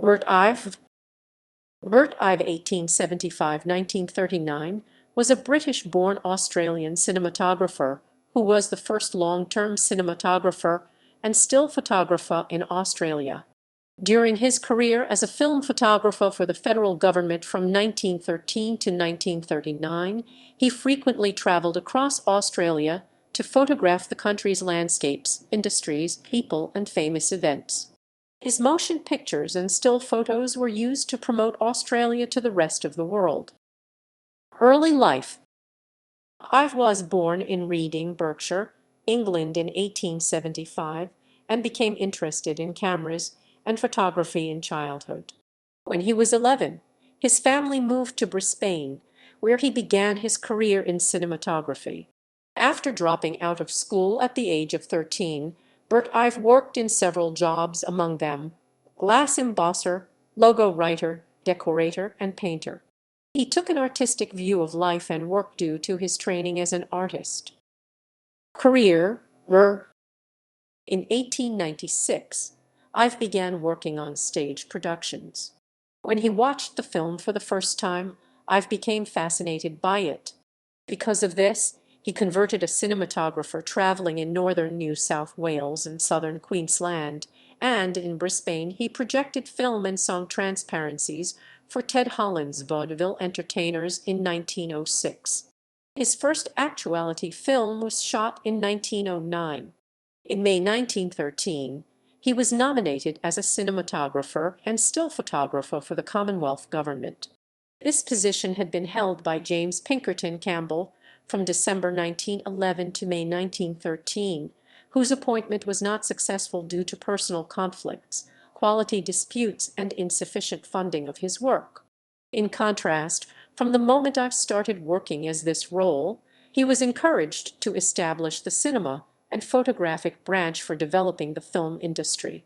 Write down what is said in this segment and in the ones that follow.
Bert Ive, Bert Ive 1875–1939, was a British-born Australian cinematographer who was the first long-term cinematographer and still photographer in Australia. During his career as a film photographer for the federal government from 1913 to 1939, he frequently traveled across Australia to photograph the country's landscapes, industries, people, and famous events. His motion pictures and still photos were used to promote Australia to the rest of the world. Early life. Ive was born in Reading, Berkshire, England in 1875 and became interested in cameras and photography in childhood. When he was 11, his family moved to Brisbane, where he began his career in cinematography. After dropping out of school at the age of 13, Bert Ive worked in several jobs, among them glass embosser, logo writer, decorator, and painter. He took an artistic view of life and work due to his training as an artist. Career. In 1896, Ive began working on stage productions. When he watched the film for the first time, Ive became fascinated by it. Because of this, he converted a cinematographer traveling in northern New South Wales and southern Queensland, and in Brisbane he projected film and song transparencies for Ted Holland's vaudeville entertainers in 1906. His first actuality film was shot in 1909. In May 1913, he was nominated as a cinematographer and still photographer for the Commonwealth government. This position had been held by James Pinkerton Campbell from December 1911 to May 1913, whose appointment was not successful due to personal conflicts, quality disputes, and insufficient funding of his work. In contrast, from the moment I've started working as this role, he was encouraged to establish the cinema and photographic branch for developing the film industry.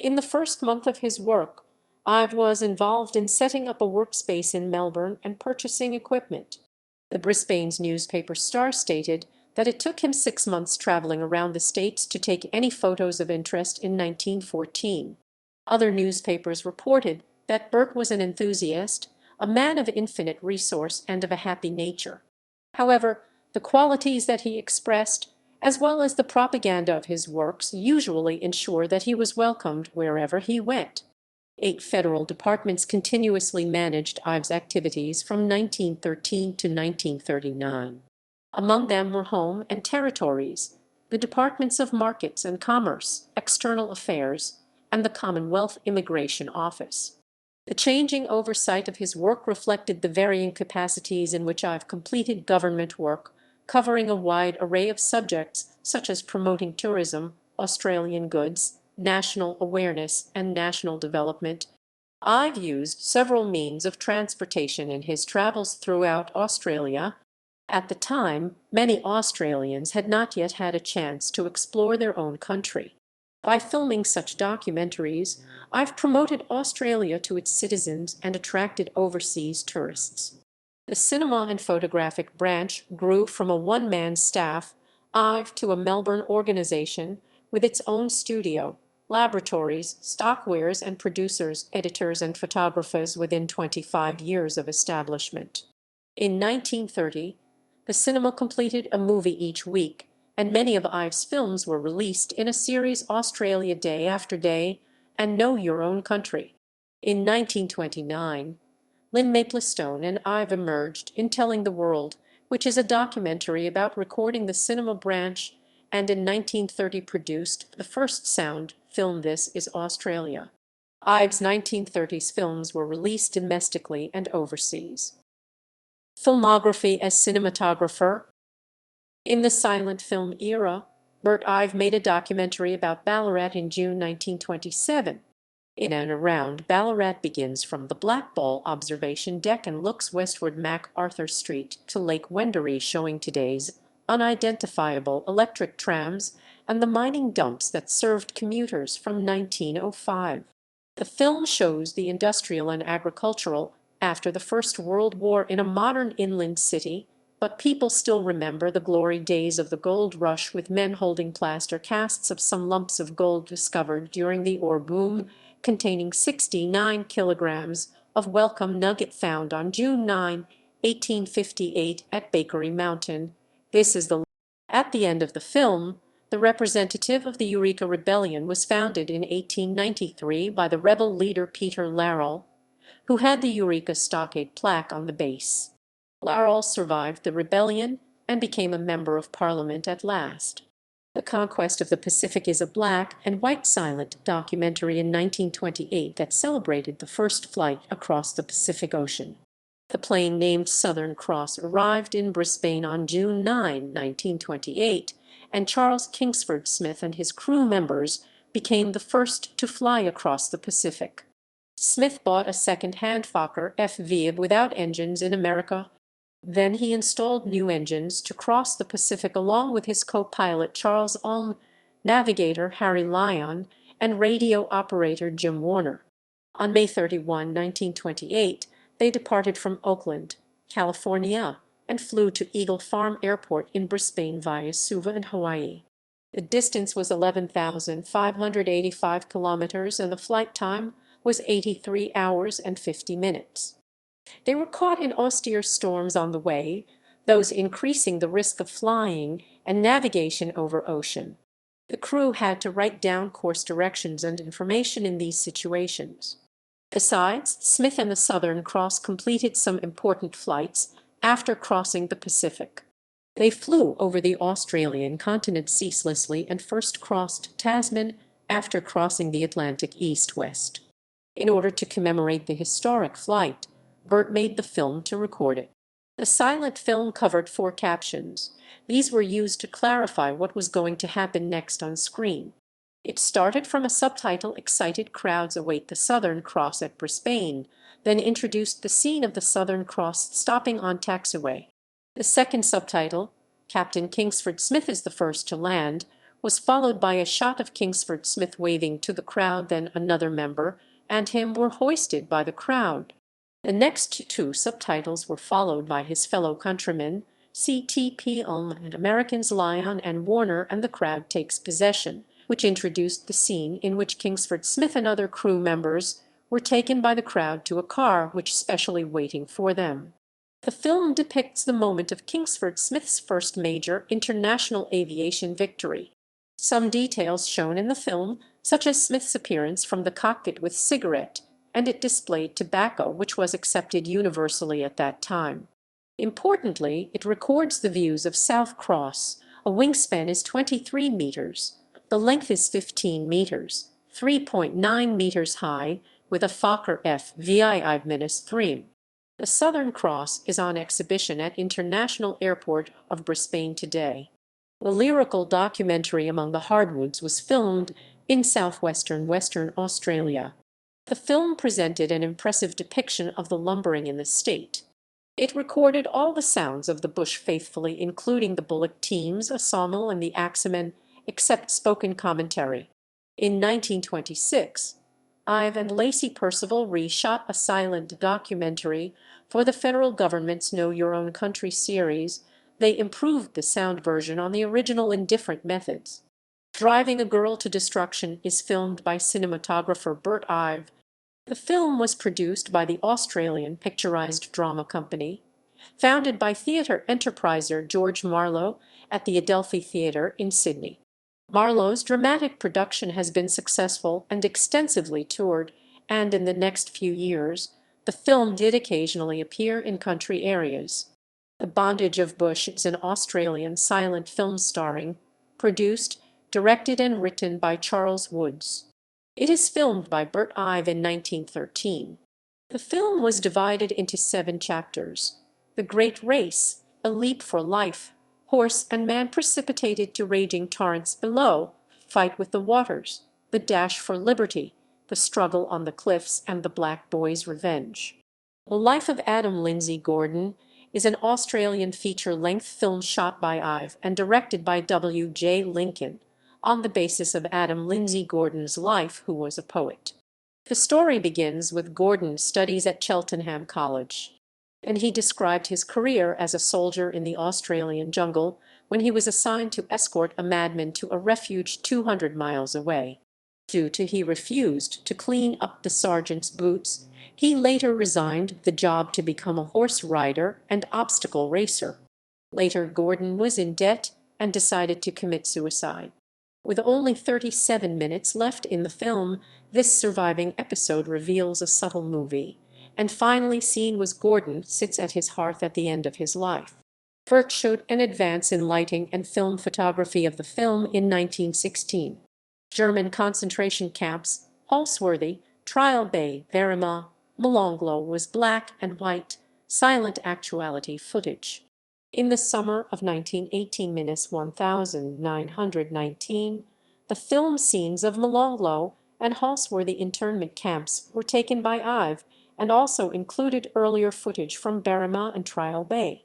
In the first month of his work, I was involved in setting up a workspace in Melbourne and purchasing equipment. The Brisbane's newspaper Star stated that it took him 6 months traveling around the States to take any photos of interest in 1914. Other newspapers reported that Bert was an enthusiast, a man of infinite resource, and of a happy nature. However, the qualities that he expressed, as well as the propaganda of his works, usually ensure that he was welcomed wherever he went. 8 federal departments continuously managed Ive's activities from 1913 to 1939. Among them were Home and Territories, the Departments of Markets and Commerce, External Affairs, and the Commonwealth Immigration Office. The changing oversight of his work reflected the varying capacities in which Ive completed government work, covering a wide array of subjects such as promoting tourism, Australian goods, national awareness, and national development. Ive used several means of transportation in his travels throughout Australia. At the time, many Australians had not yet had a chance to explore their own country. By filming such documentaries, Ive promoted Australia to its citizens and attracted overseas tourists. The cinema and photographic branch grew from a one-man staff, Ive, to a Melbourne organization with its own studio, laboratories, stockwares, and producers, editors, and photographers within 25 years of establishment. In 1930, the cinema completed a movie each week, and many of Ive's films were released in a series Australia Day After Day and Know Your Own Country. In 1929, Lynn Maplestone and Ive emerged in Telling the World, which is a documentary about recording the cinema branch, and in 1930 produced the first sound film This Is Australia. Ive's 1930s films were released domestically and overseas. Filmography as cinematographer. In the silent film era, Bert Ive made a documentary about Ballarat in June 1927. In and around Ballarat begins from the Black Ball observation deck and looks westward MacArthur Street to Lake Wendouree, showing today's unidentifiable electric trams and the mining dumps that served commuters from 1905. The film shows the industrial and agricultural after the First World War in a modern inland city, but people still remember the glory days of the gold rush, with men holding plaster casts of some lumps of gold discovered during the ore boom containing 69 kilograms of welcome nugget found on June 9, 1858 at Bakery Mountain. This is the At the end of the film, the representative of the Eureka Rebellion was founded in 1893 by the rebel leader Peter Larrell, who had the Eureka Stockade plaque on the base. Larrell survived the rebellion and became a member of Parliament at last. The Conquest of the Pacific is a black and white silent documentary in 1928 that celebrated the first flight across the Pacific Ocean. The plane named Southern Cross arrived in Brisbane on June 9, 1928, and Charles Kingsford Smith and his crew members became the first to fly across the Pacific. Smith bought a second-hand Fokker F. Vive without engines in America. Then he installed new engines to cross the Pacific along with his co-pilot Charles Ulm, navigator Harry Lyon, and radio operator Jim Warner. On May 31, 1928, they departed from Oakland, California, and flew to Eagle Farm Airport in Brisbane via Suva and Hawaii. The distance was 11,585 kilometers and the flight time was 83 hours and 50 minutes. They were caught in austere storms on the way, those increasing the risk of flying and navigation over ocean. The crew had to write down course directions and information in these situations. Besides, Smith and the Southern Cross completed some important flights after crossing the Pacific. They flew over the Australian continent ceaselessly and first crossed Tasman after crossing the Atlantic east-west. In order to commemorate the historic flight, Bert made the film to record it. The silent film covered 4 captions. These were used to clarify what was going to happen next on screen. It started from a subtitle, "Excited crowds await the Southern Cross at Brisbane," then introduced the scene of the Southern Cross stopping on taxiway. The second subtitle, "Captain Kingsford Smith is the first to land," was followed by a shot of Kingsford Smith waving to the crowd, then another member and him were hoisted by the crowd. The next 2 subtitles were followed by his fellow countrymen, CTP Ulm and Americans Lyon and Warner, and the crowd takes possession, which introduced the scene in which Kingsford Smith and other crew members were taken by the crowd to a car which specially waiting for them. The film depicts the moment of Kingsford Smith's first major international aviation victory. Some details shown in the film, such as Smith's appearance from the cockpit with cigarette, and it displayed tobacco, which was accepted universally at that time. Importantly, it records the views of South Cross. A wingspan is 23 meters. The length is 15 meters, 3.9 meters high, with a Fokker F. VI-3. The Southern Cross is on exhibition at International Airport of Brisbane today. The lyrical documentary Among the Hardwoods was filmed in southwestern Western Australia. The film presented an impressive depiction of the lumbering in the state. It recorded all the sounds of the bush faithfully, including the bullock teams, a sawmill, and the axemen, except spoken commentary. In 1926, Ive and Lacey Percival reshot a silent documentary for the federal government's Know Your Own Country series. They improved the sound version on the original in different methods. Driving a Girl to Destruction is filmed by cinematographer Bert Ive. The film was produced by the Australian Picturized Drama Company, founded by theatre enterpriser George Marlowe at the Adelphi Theatre in Sydney. Marlowe's dramatic production has been successful and extensively toured, and in the next few years, the film did occasionally appear in country areas. The Bondage of Bush is an Australian silent film starring, produced, directed and written by Charles Woods. It is filmed by Bert Ive in 1913. The film was divided into 7 chapters: The Great Race, A Leap for Life, Horse and Man Precipitated to Raging Torrents Below, Fight with the Waters, The Dash for Liberty, The Struggle on the Cliffs, and The Black Boy's Revenge. The Life of Adam Lindsay Gordon is an Australian feature-length film shot by Ive and directed by W. J. Lincoln, on the basis of Adam Lindsay Gordon's life, who was a poet. The story begins with Gordon's studies at Cheltenham College, and he described his career as a soldier in the Australian jungle when he was assigned to escort a madman to a refuge 200 miles away. Due to he refused to clean up the sergeant's boots, he later resigned the job to become a horse rider and obstacle racer. Later, Gordon was in debt and decided to commit suicide. With only 37 minutes left in the film, this surviving episode reveals a subtle movie. And finally seen was Gordon sits at his hearth at the end of his life. Bert showed an advance in lighting and film photography of the film in 1916. German concentration camps, Holsworthy, Trial Bay, Weimar, Molonglo was black and white, silent actuality footage. In the summer of 1918-1919, the film scenes of Molonglo and Holsworthy internment camps were taken by Ive and also included earlier footage from Berrima and Trial Bay.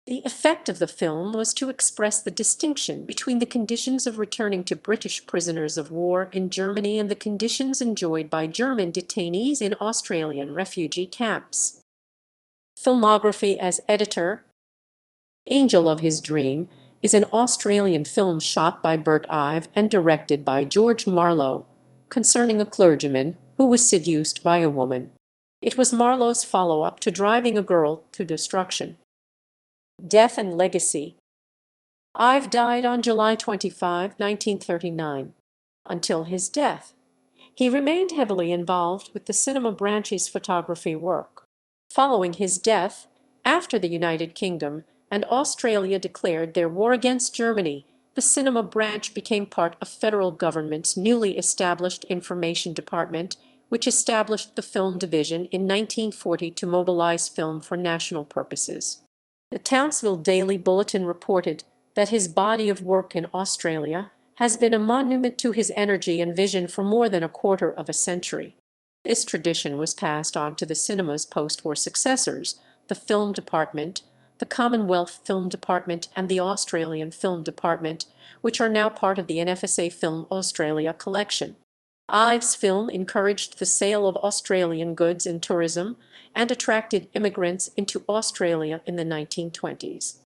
The effect of the film was to express the distinction between the conditions of returning to British prisoners of war in Germany and the conditions enjoyed by German detainees in Australian refugee camps. Filmography as editor. Angel of His Dream is an Australian film shot by Bert Ive and directed by George Marlowe, concerning a clergyman who was seduced by a woman. It was Marlowe's follow-up to Driving a Girl to Destruction. Death and legacy. Ive died on July 25, 1939. Until his death, he remained heavily involved with the cinema branch's photography work. Following his death, after the United Kingdom and Australia declared their war against Germany, the cinema branch became part of federal government's newly established Information Department, which established the film division in 1940 to mobilize film for national purposes. The Townsville Daily Bulletin reported that his body of work in Australia has been a monument to his energy and vision for more than a quarter of a century. This tradition was passed on to the cinema's post-war successors, the Film Department, the Commonwealth Film Department, and the Australian Film Department, which are now part of the NFSA Film Australia collection. Ive's film encouraged the sale of Australian goods in tourism and attracted immigrants into Australia in the 1920s.